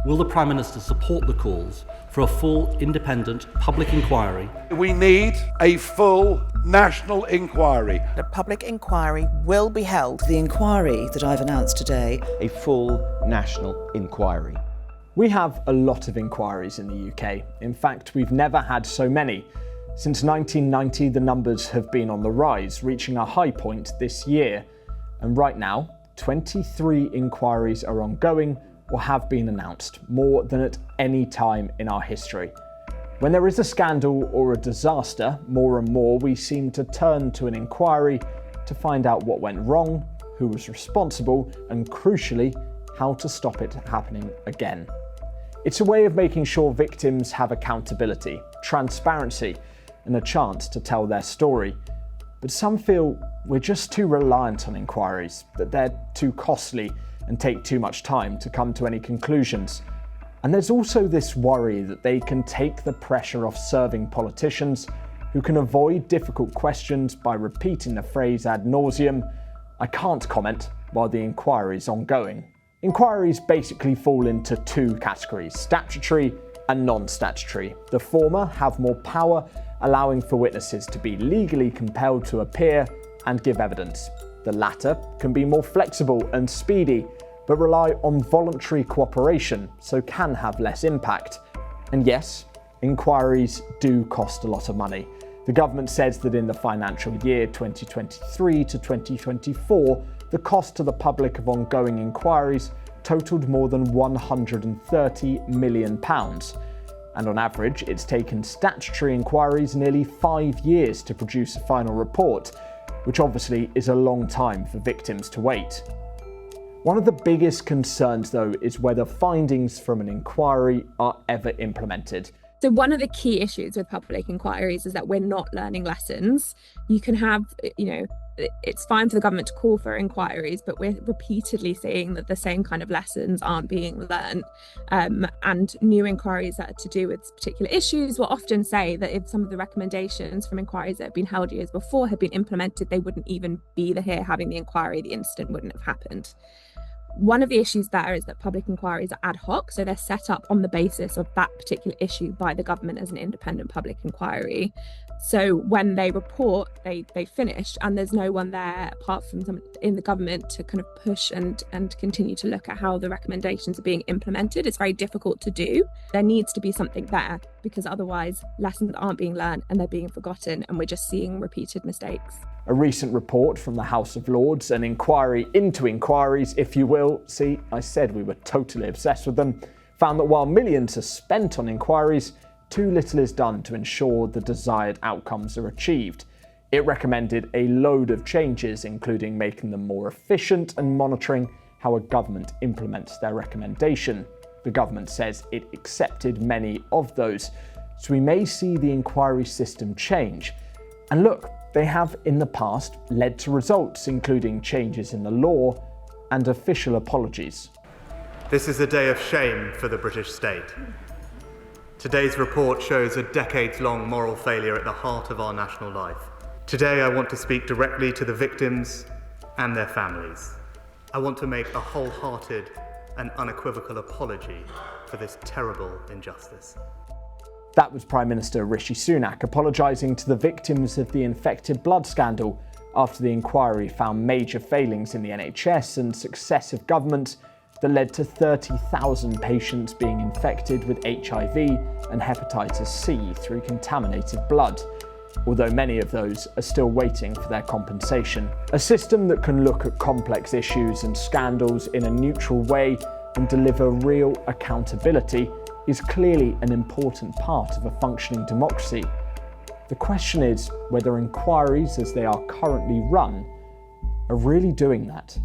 Will the Prime Minister support the calls for a full, independent public inquiry? We need a full national inquiry. A public inquiry will be held. The inquiry that I've announced today. A full national inquiry. We have a lot of inquiries in the UK. In fact, we've never had so many. Since 1990, the numbers have been on the rise, reaching a high point this year. And right now, 23 inquiries are ongoing or have been announced, more than at any time in our history. When there is a scandal or a disaster, more and more we seem to turn to an inquiry to find out what went wrong, who was responsible, and crucially, how to stop it happening again. It's a way of making sure victims have accountability, transparency, and a chance to tell their story. But some feel we're just too reliant on inquiries, that they're too costly and take too much time to come to any conclusions. And there's also this worry that they can take the pressure off serving politicians who can avoid difficult questions by repeating the phrase ad nauseum, "I can't comment while the inquiry's ongoing." Inquiries basically fall into two categories, statutory and non-statutory. The former have more power, allowing for witnesses to be legally compelled to appear and give evidence. The latter can be more flexible and speedy, but rely on voluntary cooperation, so can have less impact. And yes, inquiries do cost a lot of money. The government says that in the financial year 2023 to 2024, the cost to the public of ongoing inquiries totalled more than £130 million. And on average, it's taken statutory inquiries nearly 5 years to produce a final report, which obviously is a long time for victims to wait. One of the biggest concerns, though, is whether findings from an inquiry are ever implemented. So one of the key issues with public inquiries is that we're not learning lessons. You can have, it's fine for the government to call for inquiries, but we're repeatedly seeing that the same kind of lessons aren't being learned. And new inquiries that are to do with particular issues will often say that if some of the recommendations from inquiries that have been held years before had been implemented, they wouldn't even be here having the inquiry, the incident wouldn't have happened. One of the issues there is that public inquiries are ad hoc, so they're set up on the basis of that particular issue by the government as an independent public inquiry. So when they report, they finish, and there's no one there apart from someone in the government to kind of push and continue to look at how the recommendations are being implemented. It's very difficult to do. There needs to be something there, because otherwise lessons aren't being learned and they're being forgotten, and we're just seeing repeated mistakes. A recent report from the House of Lords, an inquiry into inquiries, if you will, see, I said we were totally obsessed with them, found that while millions are spent on inquiries, too little is done to ensure the desired outcomes are achieved. It recommended a load of changes, including making them more efficient and monitoring how a government implements their recommendation. The government says it accepted many of those, so we may see the inquiry system change. And look, they have in the past led to results, including changes in the law and official apologies. This is a day of shame for the British state. Today's report shows a decades-long moral failure at the heart of our national life. Today I want to speak directly to the victims and their families. I want to make a wholehearted and unequivocal apology for this terrible injustice. That was Prime Minister Rishi Sunak apologising to the victims of the infected blood scandal after the inquiry found major failings in the NHS and successive governments that led to 30,000 patients being infected with HIV and hepatitis C through contaminated blood, although many of those are still waiting for their compensation. A system that can look at complex issues and scandals in a neutral way and deliver real accountability is clearly an important part of a functioning democracy. The question is whether inquiries as they are currently run are really doing that.